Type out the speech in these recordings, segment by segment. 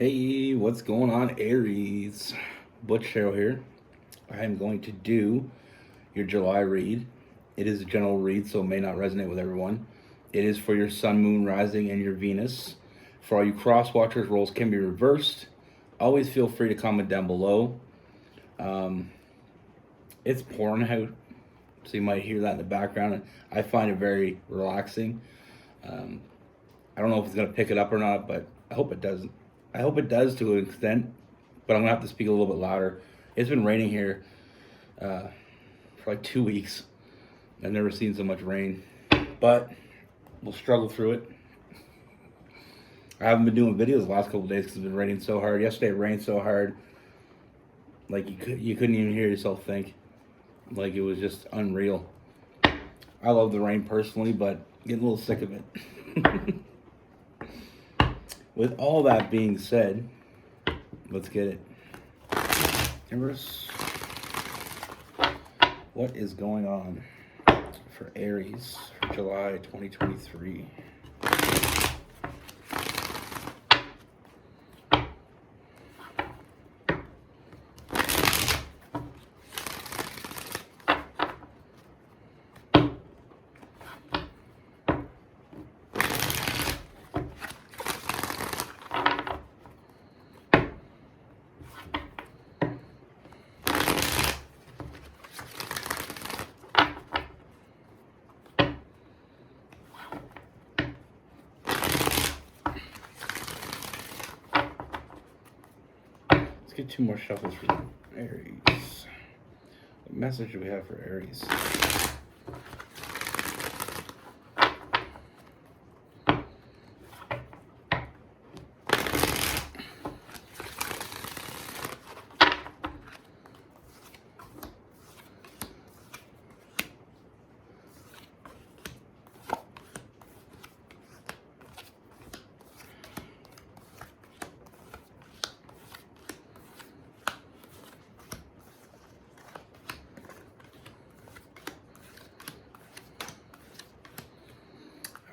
Hey, what's going on, Aries? Butch here. I am going to do your July read. It is a general read, so it may not resonate with everyone. It is for your Sun, Moon, Rising, and your Venus. For all you cross watchers, roles can be reversed. Always feel free to comment down below. It's pouring out, so you might hear that in the background. I find it very relaxing. I don't know if it's going to pick it up or not, but I hope it doesn't. I hope it does to an extent, but I'm going to have to speak a little bit louder. It's been raining here for like 2 weeks. I've never seen so much rain, but we'll struggle through it. I haven't been doing videos the last couple of days because it's been raining so hard. Yesterday it rained so hard, like you couldn't even hear yourself think. Like it was just unreal. I love the rain personally, but getting a little sick of it. With all that being said, let's get it. Universe, what is going on for Aries for July 2023? Let's get two more shuffles for Aries. What message do we have for Aries?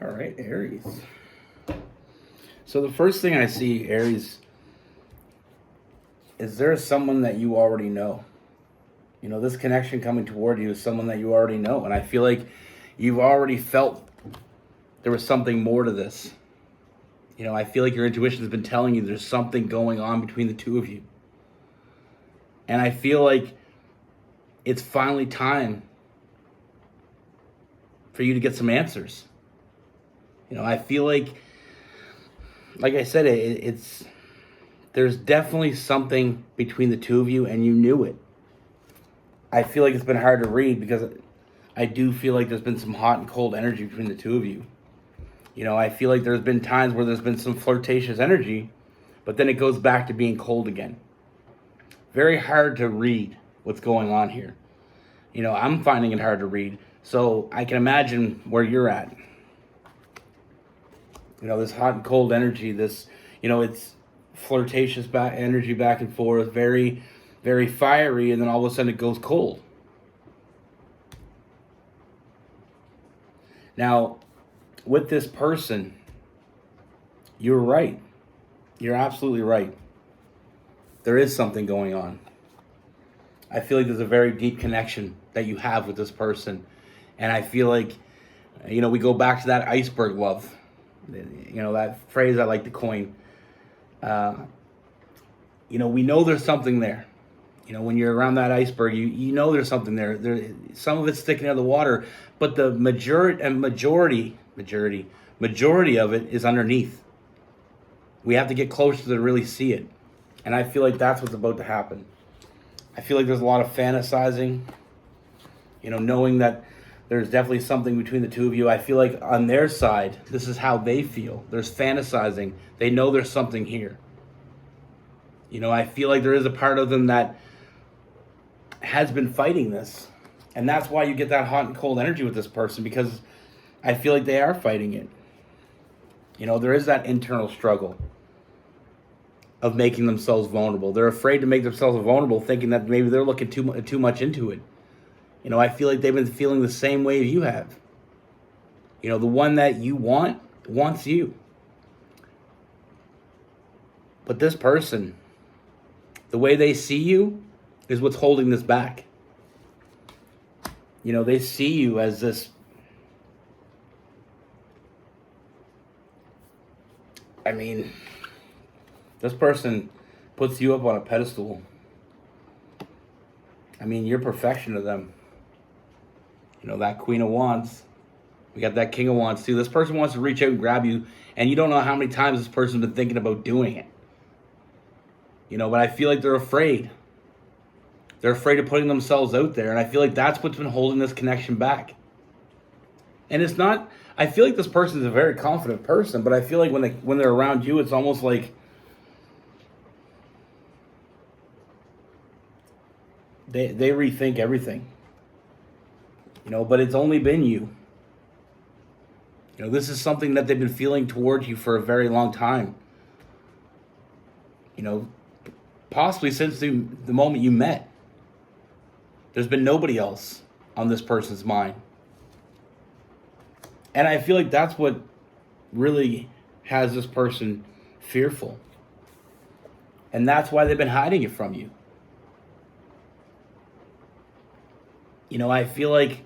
All right, Aries. So the first thing I see, Aries, is there someone that you already know? You know, this connection coming toward you is someone that you already know. And I feel like you've already felt there was something more to this. You know, I feel like your intuition has been telling you there's something going on between the two of you. And I feel like it's finally time for you to get some answers. You know, I feel like I said, it's there's definitely something between the two of you, and you knew it. I feel like it's been hard to read because I do feel like there's been some hot and cold energy between the two of you. You know, I feel like there's been times where there's been some flirtatious energy, but then it goes back to being cold again. Very hard to read what's going on here. You know, I'm finding it hard to read, so I can imagine where you're at. You know, this hot and cold energy, this, you know, it's flirtatious energy back and forth, very, very fiery, and then all of a sudden it goes cold. Now, with this person, you're right. You're absolutely right. There is something going on. I feel like there's a very deep connection that you have with this person. And I feel like, you know, we go back to that iceberg love. You know, that phrase I like to coin. You know, we know there's something there. You know, when you're around that iceberg, you know there's something there. Some of it's sticking out of the water, but the majority of it is underneath. We have to get closer to really see it. And I feel like that's what's about to happen. I feel like there's a lot of fantasizing, you know, knowing that there's definitely something between the two of you. I feel like on their side, this is how they feel. There's fantasizing. They know there's something here. You know, I feel like there is a part of them that has been fighting this. And that's why you get that hot and cold energy with this person, because I feel like they are fighting it. You know, there is that internal struggle of making themselves vulnerable. They're afraid to make themselves vulnerable, thinking that maybe they're looking too much into it. You know, I feel like they've been feeling the same way you have. You know, the one that you want wants you. But this person, the way they see you is what's holding this back. You know, they see you as this, I mean, this person puts you up on a pedestal. I mean, you're perfection to them. You know, that Queen of Wands. We got that King of Wands too. This person wants to reach out and grab you, and you don't know how many times this person's been thinking about doing it. You know, but I feel like they're afraid. They're afraid of putting themselves out there, and I feel like that's what's been holding this connection back. And it's not, I feel like this person is a very confident person, but I feel like when they're around you, it's almost like they rethink everything. You know, but it's only been you. You know, this is something that they've been feeling towards you for a very long time. You know, possibly since the moment you met. There's been nobody else on this person's mind. And I feel like that's what really has this person fearful. And that's why they've been hiding it from you. You know, I feel like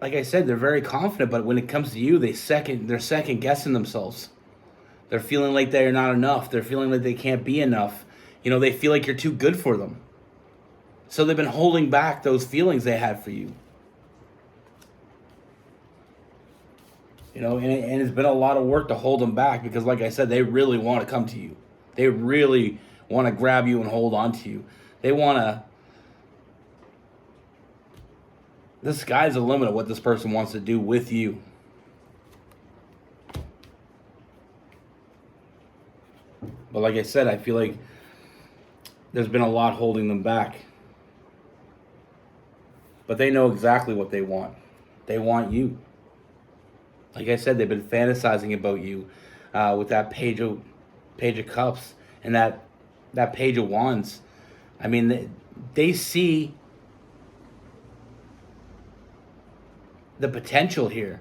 like I said, they're very confident, but when it comes to you, they're second guessing themselves. They're feeling like they're not enough. They're feeling like they can't be enough. You know, they feel like you're too good for them. So they've been holding back those feelings they had for you. You know, and it's been a lot of work to hold them back because, like I said, they really want to come to you. They really want to grab you and hold on to you. They want to... The sky's the limit of what this person wants to do with you. But like I said, I feel like there's been a lot holding them back. But they know exactly what they want. They want you. Like I said, they've been fantasizing about you with that page of cups and that page of wands. I mean, they see the potential here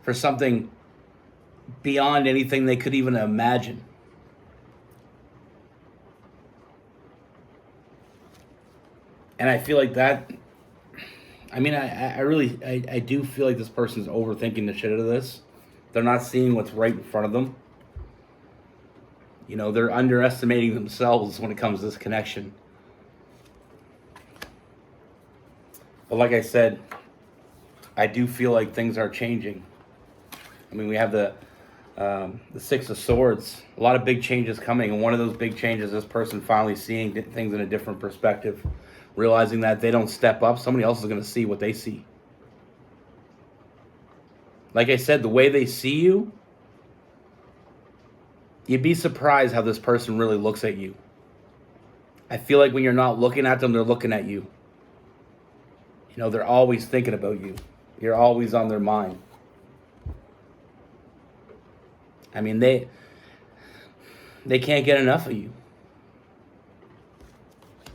for something beyond anything they could even imagine. And I feel like that, I mean, I do feel like this person's overthinking the shit out of this. They're not seeing what's right in front of them. You know, they're underestimating themselves when it comes to this connection. But like I said, I do feel like things are changing. I mean, we have the Six of Swords. A lot of big changes coming, and one of those big changes is this person finally seeing things in a different perspective, realizing that they don't step up, somebody else is going to see what they see. Like I said, the way they see you, you'd be surprised how this person really looks at you. I feel like when you're not looking at them, they're looking at you. You know, they're always thinking about you. You're always on their mind. I mean, they can't get enough of you.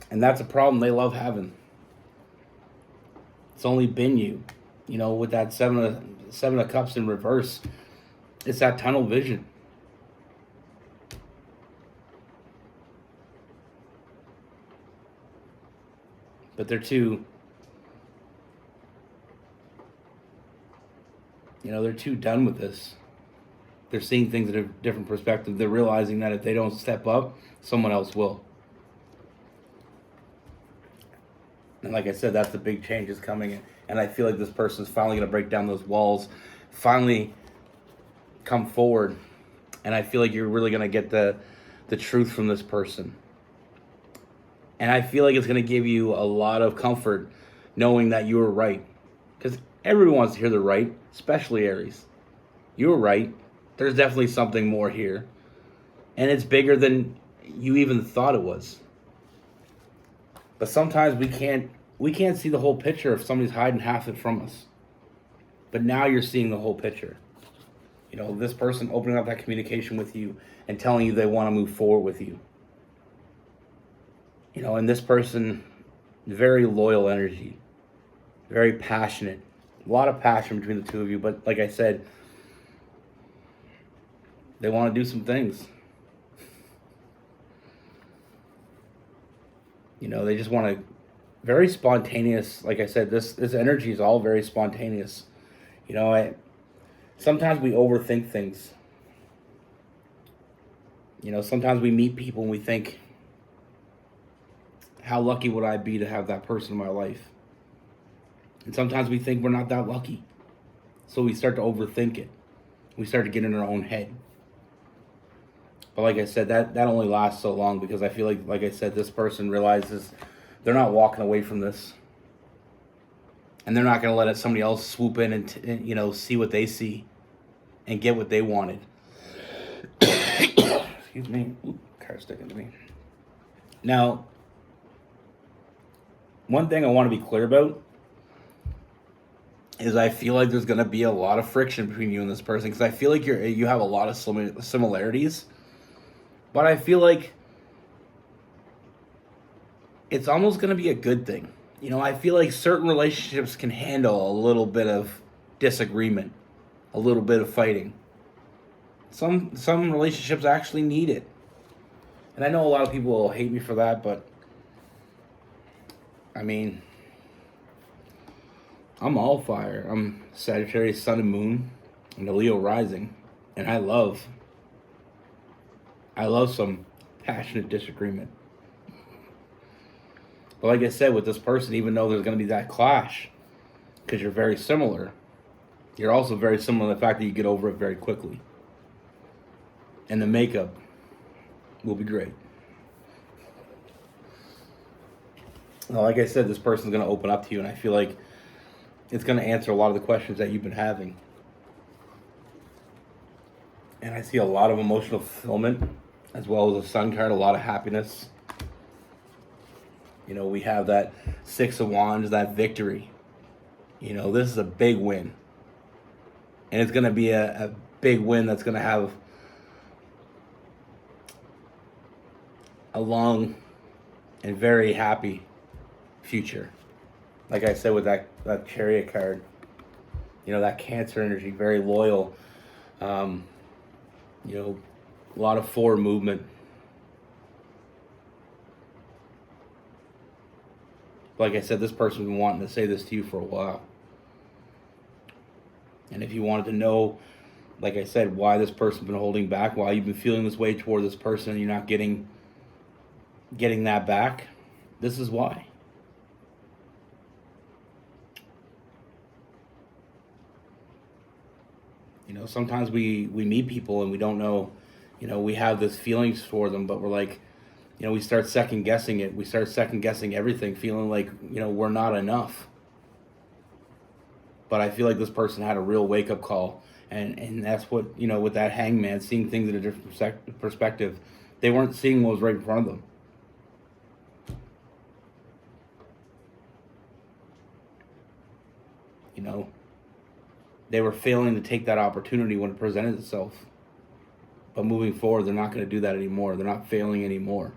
And that's a problem they love having. It's only been you. You know, with that seven of cups in reverse, it's that tunnel vision. But they're too done with this. They're seeing things at a different perspective. They're realizing that if they don't step up, someone else will. And like I said, that's the big change is coming. And I feel like this person's finally going to break down those walls, finally come forward. And I feel like you're really going to get the truth from this person. And I feel like it's going to give you a lot of comfort knowing that you were right. Because everyone wants to hear the right, especially Aries. You were right. There's definitely something more here. And it's bigger than you even thought it was. But sometimes we can't see the whole picture if somebody's hiding half it from us. But now you're seeing the whole picture. You know, this person opening up that communication with you and telling you they want to move forward with you. You know, and this person, very loyal energy, very passionate. A lot of passion between the two of you. But like I said, They want to do some things. You know, they just want to, very spontaneous. Like I said, this energy is all very spontaneous. You know, sometimes we overthink things. You know, sometimes we meet people and we think, how lucky would I be to have that person in my life? And sometimes we think we're not that lucky. So we start to overthink it. We start to get in our own head. But like I said, that only lasts so long, because I feel like I said, this person realizes they're not walking away from this. And they're not going to let somebody else swoop in and, you know, see what they see and get what they wanted. Excuse me. Ooh, car's sticking to me. Now, one thing I want to be clear about is I feel like there's going to be a lot of friction between you and this person, because I feel like you have a lot of similarities, but I feel like it's almost going to be a good thing. You know, I feel like certain relationships can handle a little bit of disagreement, a little bit of fighting. Some relationships actually need it. And I know a lot of people will hate me for that, but I mean, I'm all fire. I'm Sagittarius sun and moon and a Leo rising. And I love some passionate disagreement. But like I said, with this person, even though there's going to be that clash, because you're very similar, you're also very similar in the fact that you get over it very quickly. And the makeup will be great. Well, like I said, this person's going to open up to you, and I feel like it's going to answer a lot of the questions that you've been having. And I see a lot of emotional fulfillment, as well as a sun card, a lot of happiness. You know, we have that Six of Wands, that victory. You know, this is a big win. And it's going to be a big win that's going to have a long and very happy future. Like I said with that Chariot card, you know, that Cancer energy, very loyal. You know, a lot of forward movement. Like I said, this person's been wanting to say this to you for a while. And if you wanted to know, like I said, why this person's been holding back, why you've been feeling this way toward this person and you're not getting that back, this is why. You know, sometimes we meet people and we don't know, you know, we have this feelings for them, but we're like, you know, we start second guessing it. We start second guessing everything, feeling like, you know, we're not enough. But I feel like this person had a real wake up call. And that's what, you know, with that Hangman, seeing things in a different perspective. They weren't seeing what was right in front of them. You know, they were failing to take that opportunity when it presented itself. But moving forward, they're not going to do that anymore. They're not failing anymore.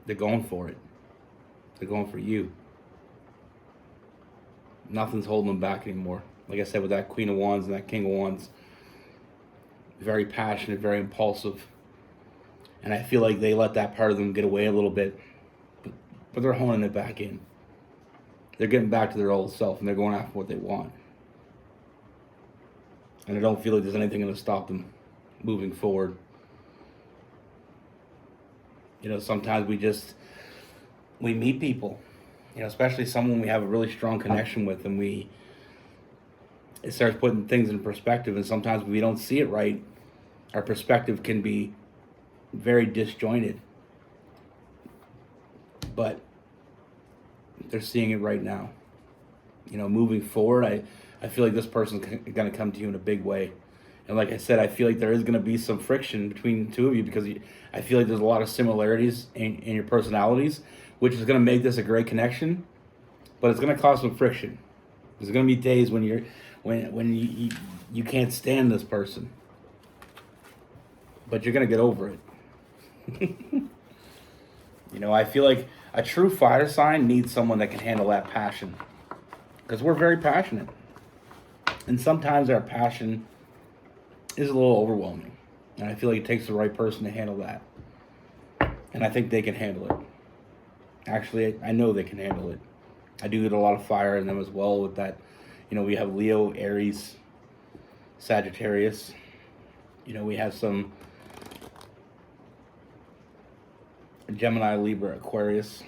They're going for it. They're going for you. Nothing's holding them back anymore. Like I said, with that Queen of Wands and that King of Wands, very passionate, very impulsive. And I feel like they let that part of them get away a little bit, but they're honing it back in. They're getting back to their old self, and they're going after what they want. And I don't feel like there's anything going to stop them moving forward. You know, sometimes we meet people, you know, especially someone we have a really strong connection with, and it starts putting things in perspective, and sometimes we don't see it right. Our perspective can be very disjointed. But they're seeing it right now. You know, moving forward, I feel like this person's going to come to you in a big way. And like I said, I feel like there is going to be some friction between the two of you, because I feel like there's a lot of similarities in your personalities, which is going to make this a great connection, but it's going to cause some friction. There's going to be days when you can't stand this person, but you're going to get over it. You know, I feel like a true fire sign needs someone that can handle that passion, because we're very passionate. And sometimes our passion is a little overwhelming. And I feel like it takes the right person to handle that. And I think they can handle it. Actually, I know they can handle it. I do get a lot of fire in them as well with that. You know, we have Leo, Aries, Sagittarius. You know, we have some Gemini, Libra, Aquarius,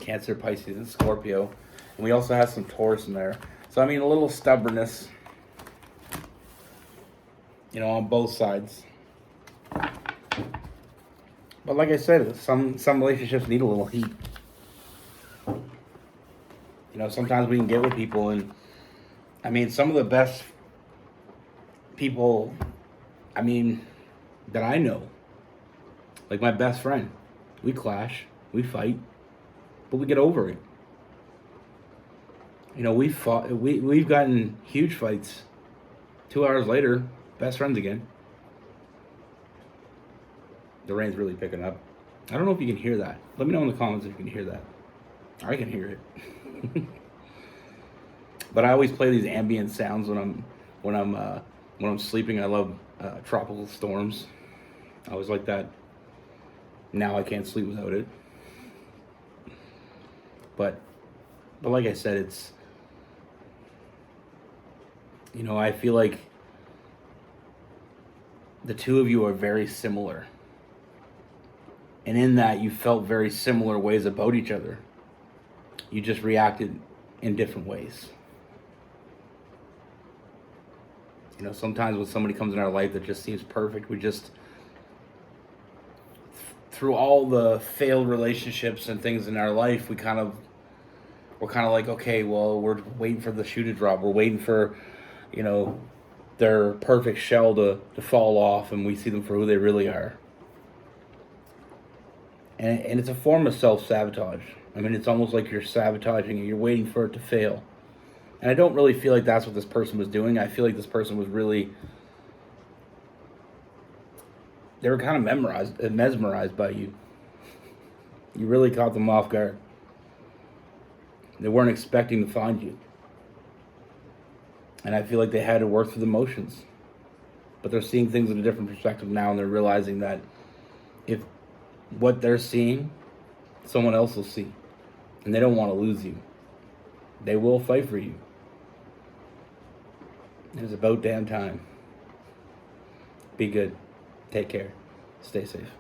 Cancer, Pisces, and Scorpio. And we also have some Taurus in there. So, I mean, a little stubbornness, you know, on both sides. But like I said, some relationships need a little heat. You know, sometimes we can get with people, and I mean, some of the best people, I mean, that I know, like my best friend, we clash, we fight, but we get over it. You know, we've gotten huge fights. 2 hours later, best friends again. The rain's really picking up. I don't know if you can hear that. Let me know in the comments if you can hear that. I can hear it. But I always play these ambient sounds when I'm sleeping. I love tropical storms. I always like that. Now I can't sleep without it. But like I said, it's, you know, I feel like the two of you are very similar. And in that, you felt very similar ways about each other. You just reacted in different ways. You know, sometimes when somebody comes in our life that just seems perfect, we just, through all the failed relationships and things in our life, we're kind of like, okay, well, we're waiting for the shoe to drop. We're waiting for, you know, their perfect shell to fall off, and we see them for who they really are. And it's a form of self-sabotage. I mean, it's almost like you're sabotaging it. You're waiting for it to fail. And I don't really feel like that's what this person was doing. I feel like this person was really, they were kind of mesmerized by you. You really caught them off guard. They weren't expecting to find you. And I feel like they had to work through the motions. But they're seeing things in a different perspective now, and they're realizing that if what they're seeing, someone else will see. And they don't want to lose you. They will fight for you. It's about damn time. Be good. Take care. Stay safe.